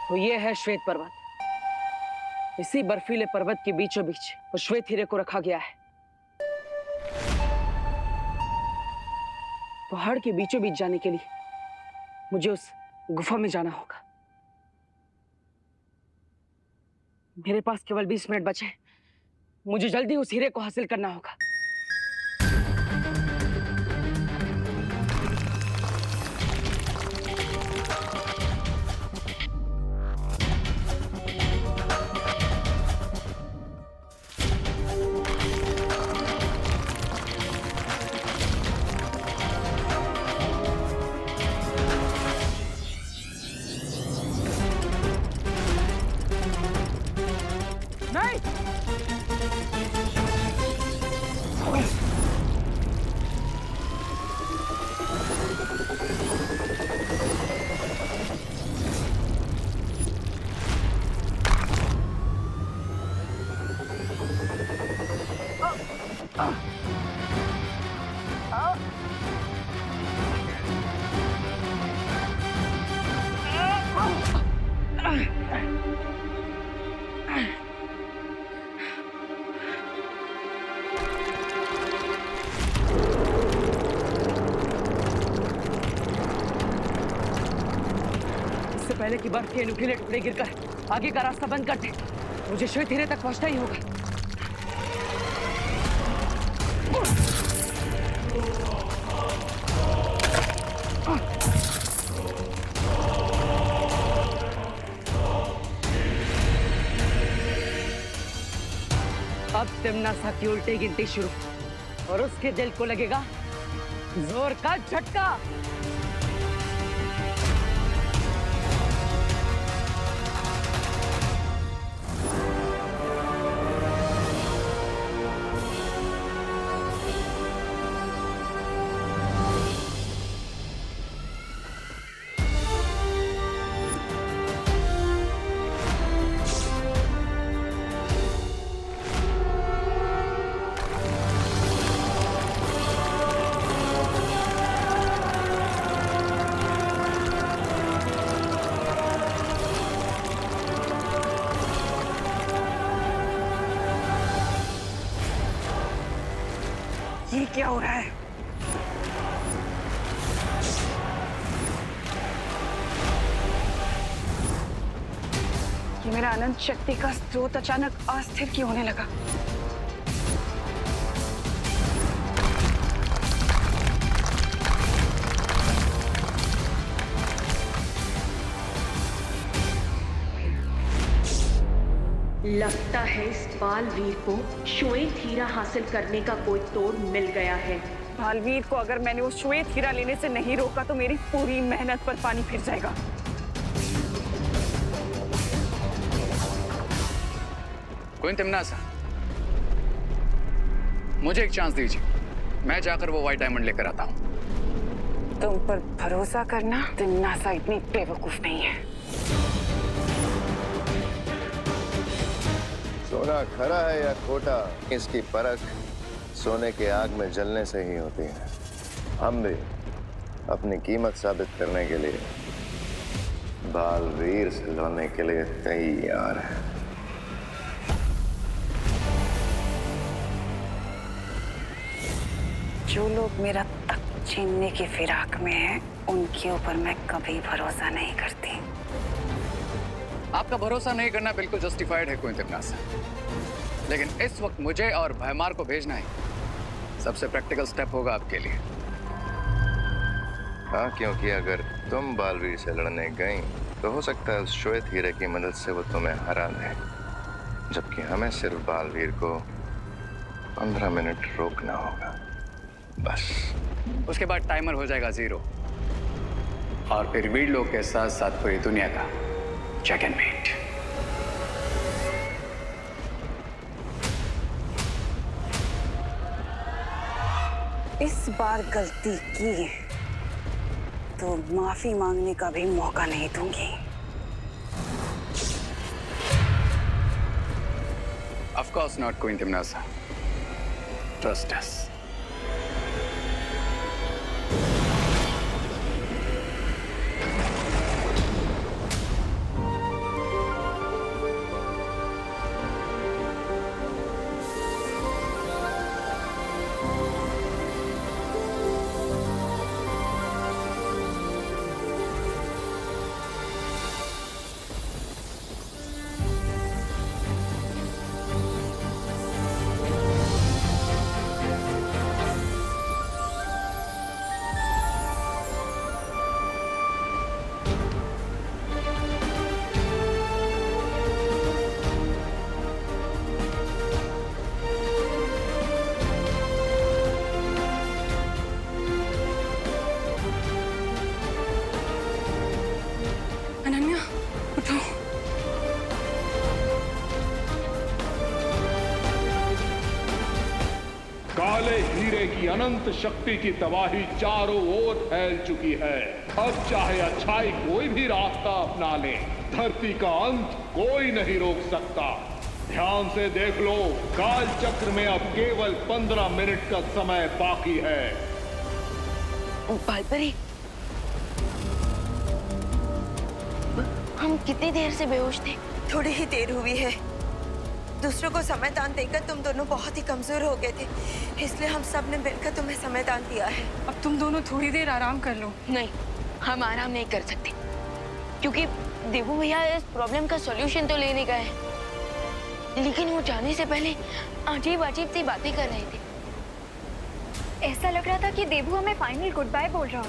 तो ये है श्वेत पर्वत। इसी बर्फीले पर्वत के बीचों बीच वो श्वेत हीरे को रखा गया है। पहाड़ के बीचों बीच जाने के लिए मुझे उस गुफा में जाना होगा। मेरे पास केवल 20 मिनट बचे हैं। मुझे जल्दी उस हीरे को हासिल करना होगा। नहीं! पहले की बर्फ के नुकीले टुकड़े गिरकर आगे का रास्ता बंद कर दे। मुझे श्वेत हीरे तक पहुंचना ही होगा। अब तिम्नासा की उल्टी गिनती शुरू और उसके दिल को लगेगा जोर का झटका। ये क्या हो रहा है? ये मेरा अनंत शक्ति का स्रोत अचानक अस्थिर क्यों होने लगा? लगता है इस बालवीर को श्वेत हीरा हासिल करने का कोई तोड़ मिल गया है। बालवीर को अगर मैंने वो श्वेत हीरा लेने से नहीं रोका तो मेरी पूरी मेहनत पर पानी फिर जाएगा। क्वीन तिम्नासा, मुझे एक चांस दीजिए। मैं जाकर वो व्हाइट डायमंड लेकर आता हूँ। तुम पर भरोसा करना, तिम्नासा इतनी बेवकूफ नहीं है। सोना खरा है या खोटा, इसकी परख सोने के आग में जलने से ही होती है। हम भी अपनी कीमत साबित करने के लिए बालवीर से लड़ने के लिए तैयार हैं। जो लोग मेरा तख्त छीनने की फिराक में हैं, उनके ऊपर मैं कभी भरोसा नहीं करती। आपका भरोसा नहीं करना बिल्कुल जस्टिफाइड है क्वीन तिम्नासा, लेकिन इस वक्त मुझे और भयमार को भेजना ही सबसे प्रैक्टिकल स्टेप होगा आपके लिए। हाँ, क्योंकि अगर तुम बालवीर से लड़ने गई तो हो सकता है उस श्वेत हीरे की मदद से वो तुम्हें हरा दे, जबकि हमें सिर्फ बालवीर को 15 मिनट रोकना होगा, बस। उसके बाद टाइमर हो जाएगा 0 और फिर वीर लोग के साथ साथ पूरी दुनिया का चेकमेट। इस बार गलती की तो माफी मांगने का भी मौका नहीं दूंगी। Of course not, Queen Timnasa. Trust us. काले हीरे की अनंत शक्ति की तबाही चारों ओर फैल चुकी है। अब चाहे अच्छाई कोई भी रास्ता अपना ले, धरती का अंत कोई नहीं रोक सकता। ध्यान से देख लो, काल चक्र में अब केवल 15 मिनट का समय बाकी है। बालपरी, हम कितनी देर से बेहोश थे? थोड़ी ही देर हुई है। दूसरों को समय दान देकर तुम दोनों बहुत ही कमजोर हो गए थे, इसलिए हम सब ने मिलकर तुम्हें समय दान दिया है। अब तुम दोनों थोड़ी देर आराम कर लो। नहीं, हम आराम नहीं कर सकते, क्योंकि देवू भैया इस प्रॉब्लम का सॉल्यूशन तो लेने गए हैं, लेकिन वो जाने से पहले अजीब अजीब सी बातें कर रहे थे। ऐसा लग रहा था कि देवू हमें फाइनल गुड बाय बोल रहा हो।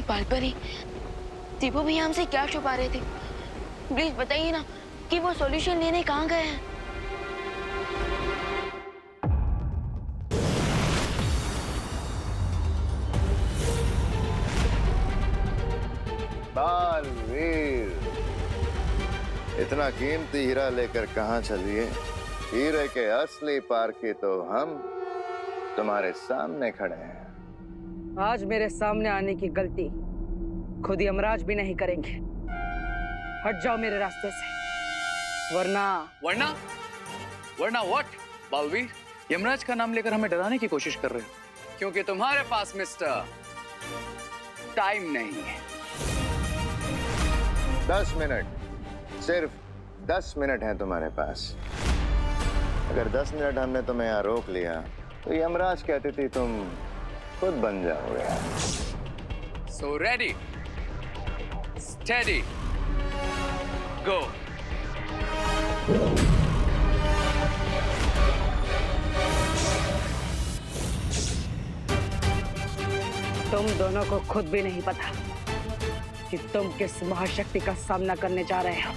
बालपरी, देवू भैया हमसे क्या छुपा रहे थे? प्लीज बताइए ना कि वो सॉल्यूशन लेने कहाँ गए हैं। बालवीर, इतना कीमती हीरा लेकर कहाँ चलिए? हीरे के असली पारखी तो हम तुम्हारे सामने खड़े हैं। आज मेरे सामने आने की गलती खुद यमराज भी नहीं करेंगे। हट जाओ मेरे रास्ते से, वरना व्हाट? बालवीर, यमराज का नाम लेकर हमें डराने की कोशिश कर रहे हो, क्योंकि तुम्हारे पास मिस्टर टाइम नहीं है। 10 मिनट, सिर्फ 10 मिनट है तुम्हारे पास। अगर 10 मिनट हमने तुम्हें यहाँ रोक लिया तो यमराज की अतिथि तुम खुद बन जाओगे। So ready, steady, go. तुम दोनों को खुद भी नहीं पता कि तुम किस महाशक्ति का सामना करने जा रहे हो।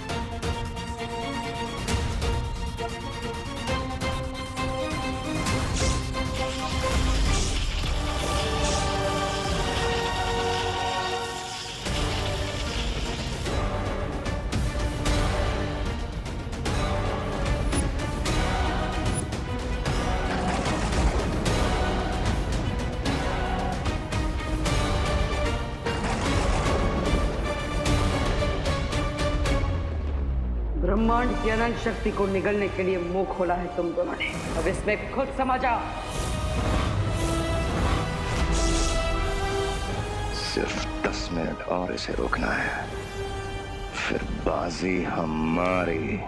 ब्रह्मांड की अनंत शक्ति को निगलने के लिए मुंह खोला है तुम दोनों ने। अब इसमें खुद समझ आओ। सिर्फ 10 मिनट और इसे रोकना है, फिर बाजी हमारी।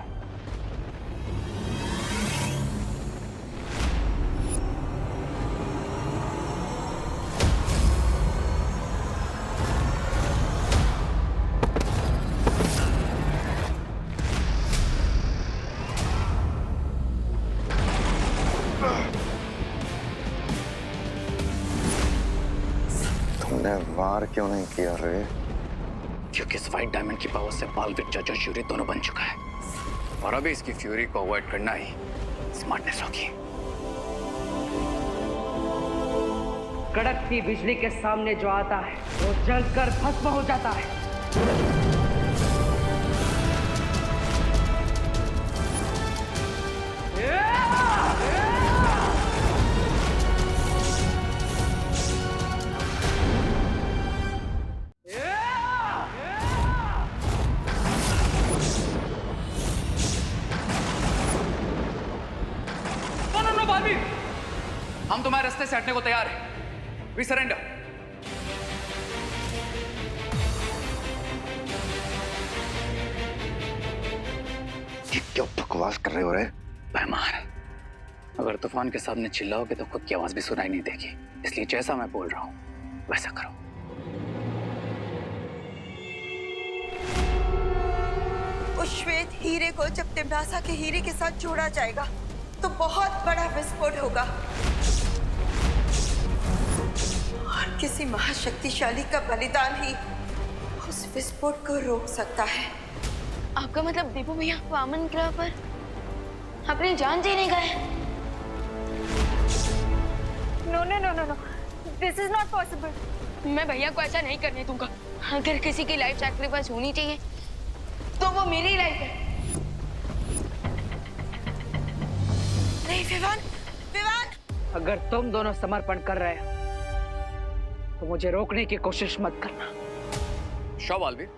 तुमने वार क्यों नहीं किया रे? क्योंकि इस व्हाइट डायमंड की पावर से बालवीर जज और फ्यूरी दोनों बन चुका है, और अभी इसकी फ्यूरी को अवॉइड करना ही स्मार्टनेस होगी। कड़कती बिजली के सामने जो आता है वो जलकर भस्म हो जाता है। हम तुम्हारे रास्ते से हटने को तैयार हैं। We surrender. ये क्या बकवास कर रहे हो रे? मेहमान, अगर तूफान के सामने चिल्लाओगे तो खुद की आवाज भी सुनाई नहीं देगी, इसलिए जैसा मैं बोल रहा हूं वैसा करो। उस श्वेत हीरे को जब तिम्नासा के हीरे के साथ जोड़ा जाएगा तो बहुत बड़ा विस्फोट होगा, और किसी महाशक्तिशाली का बलिदान ही उस विस्फोट को रोक सकता है। आपका मतलब देवू भैया वामन ग्रह पर अपनी जान देने गए? No no no no no, this is not possible. मैं भैया को ऐसा नहीं करने दूंगा। अगर किसी की लाइफ सैक्रिफाइस होनी चाहिए तो वो मेरी लाइफ है। नहीं विवान, विवान। अगर तुम दोनों समर्पण कर रहे हो तो मुझे रोकने की कोशिश मत करना। शो बालवीर,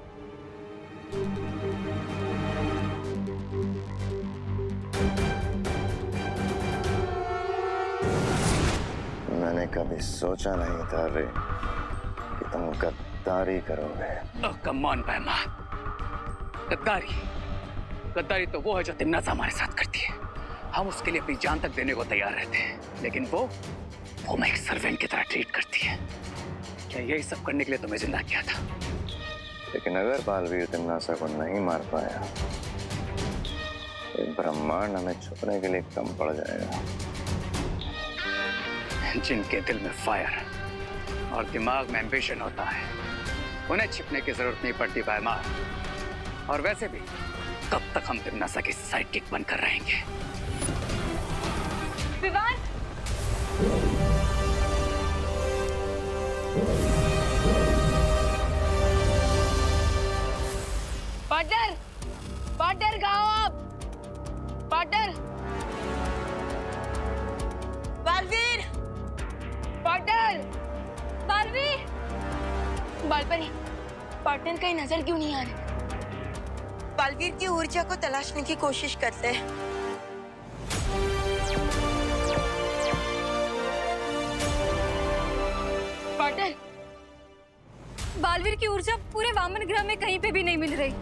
मैंने कभी सोचा नहीं था रे कि तुम गद्दारी करोगे। कम ऑन भैमार, गद्दारी गद्दारी तो वो है जो तिम्नासा हमारे साथ करती है। हम उसके लिए अपनी जान तक देने को तैयार रहते हैं, लेकिन वो मैं एक सर्वेंट की तरह ट्रीट करती है। क्या यही सब करने के लिए तुम्हें जिंदा किया था? लेकिन अगर बालवीर तिम्नासा को नहीं मार पाया, ये ब्रह्मांड हमें छुपने के लिए कम पड़ जाएगा। जिनके दिल में फायर और दिमाग में एम्बिशन होता है, उन्हें छिपने की जरूरत नहीं पड़ती भैमार। और वैसे भी कब तक हम तिम्नासा की साइड किक बनकर रहेंगे? विवान, पार्टनर, पार्टनर कहाँ हो आप? Partner, Baalveer, partner, Baalveer, Baalpari, partner कहीं नजर क्यों नहीं आ रही? बालवीर की ऊर्जा को तलाशने की कोशिश करते हैं। पार्टनर, बालवीर की ऊर्जा पूरे वामन ग्रह में कहीं पे भी नहीं मिल रही।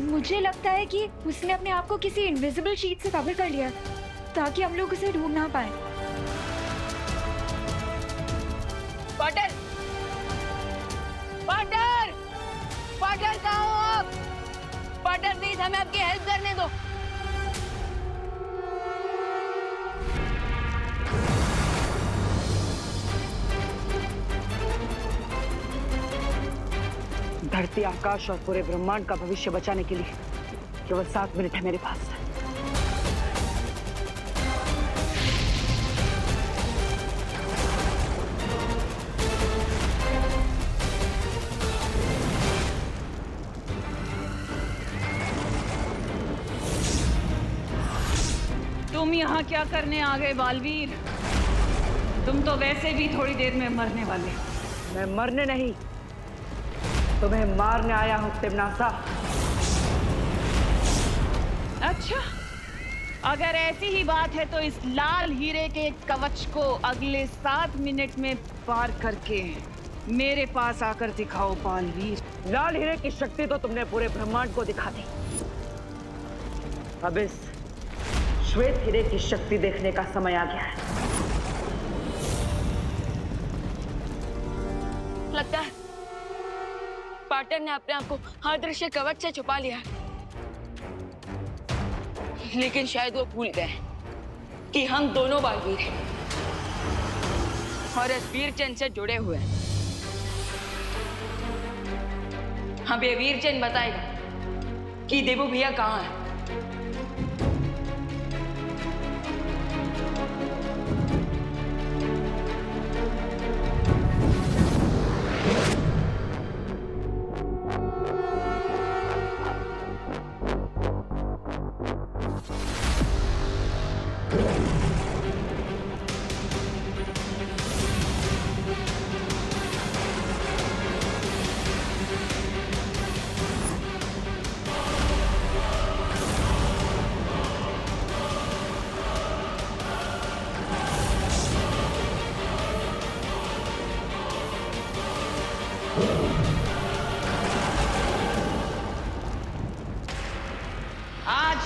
मुझे लगता है कि उसने अपने आप को किसी इनविजिबल शीट से कवर कर लिया ताकि हम लोग उसे ढूंढ ना पाए। पार्टनर, पार्टनर, पार्टनर कहाँ हो आप? पार्टनर प्लीज हमें आपकी हेल्प करने दो। धरती, आकाश और पूरे ब्रह्मांड का भविष्य बचाने के लिए केवल 7 मिनट है मेरे पास। तुम यहाँ क्या करने आ गए बालवीर? तुम तो वैसे भी थोड़ी देर में मरने वाले। मैं मरने नहीं, तुम्हें मारने आया हूं तिम्नासा। अच्छा, अगर ऐसी ही बात है तो इस लाल हीरे के कवच को अगले 7 मिनट में पार करके मेरे पास आकर दिखाओ बालवीर। लाल हीरे की शक्ति तो तुमने पूरे ब्रह्मांड को दिखा दी। अब इस श्वेत हीरे की शक्ति देखने का समय आ गया है। लगता है पार्टनर ने अपने आप को हर दृश्य कवच से छुपा लिया, लेकिन शायद वो भूल गए कि हम दोनों बालवीर हैं और इस वीरचंद से जुड़े हुए हैं। हमें ये वीरचंद बताएगा कि देवू भैया कहाँ है।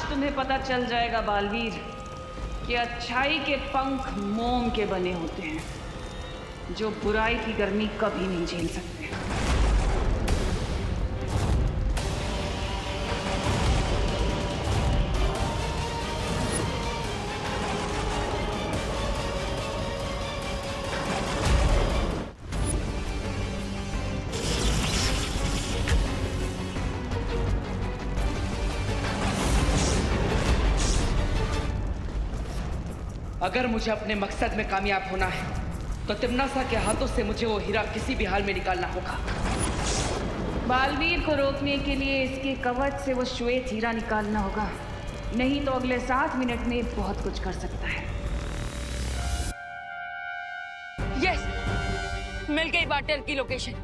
तुम्हें पता चल जाएगा बालवीर कि अच्छाई के पंख मोम के बने होते हैं जो बुराई की गर्मी कभी नहीं झेल सकते। अगर मुझे अपने मकसद में कामयाब होना है तो तिम्नासा के हाथों से मुझे वो हीरा किसी भी हाल में निकालना होगा। बालवीर को रोकने के लिए इसके कवच से वो श्वेत हीरा निकालना होगा, नहीं तो अगले 7 मिनट में बहुत कुछ कर सकता है। यस, मिल गई बाटर की लोकेशन।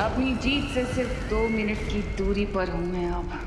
अपनी जीत से सिर्फ 2 मिनट की दूरी पर हूं मैं अब।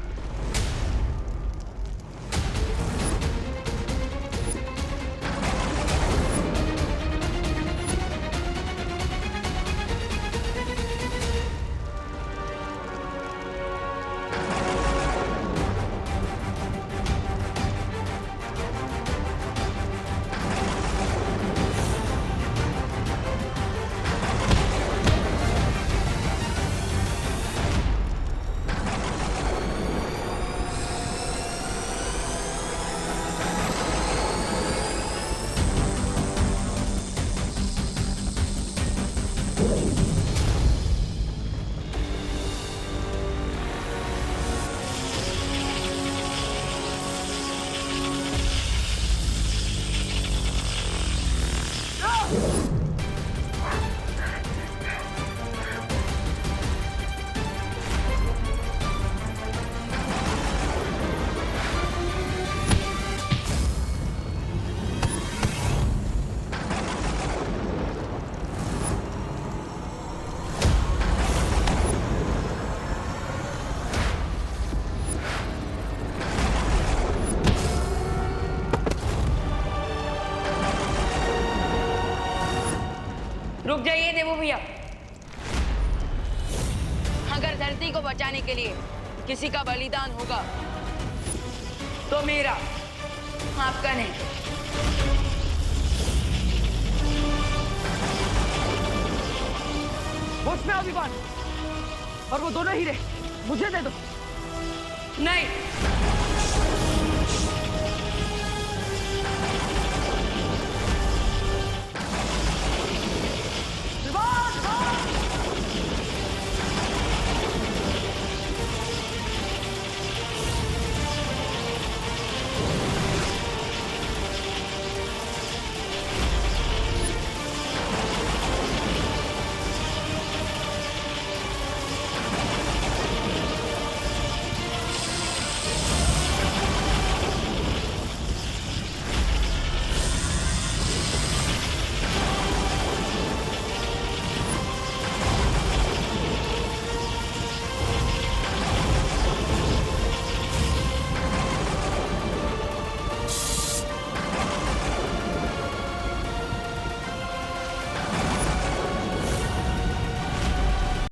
रुक जाइए देवू भैया। अगर धरती को बचाने के लिए किसी का बलिदान होगा तो मेरा, आपका नहीं। उसमें अभिमान और वो दोनों हीरे मुझे दे दो। नहीं,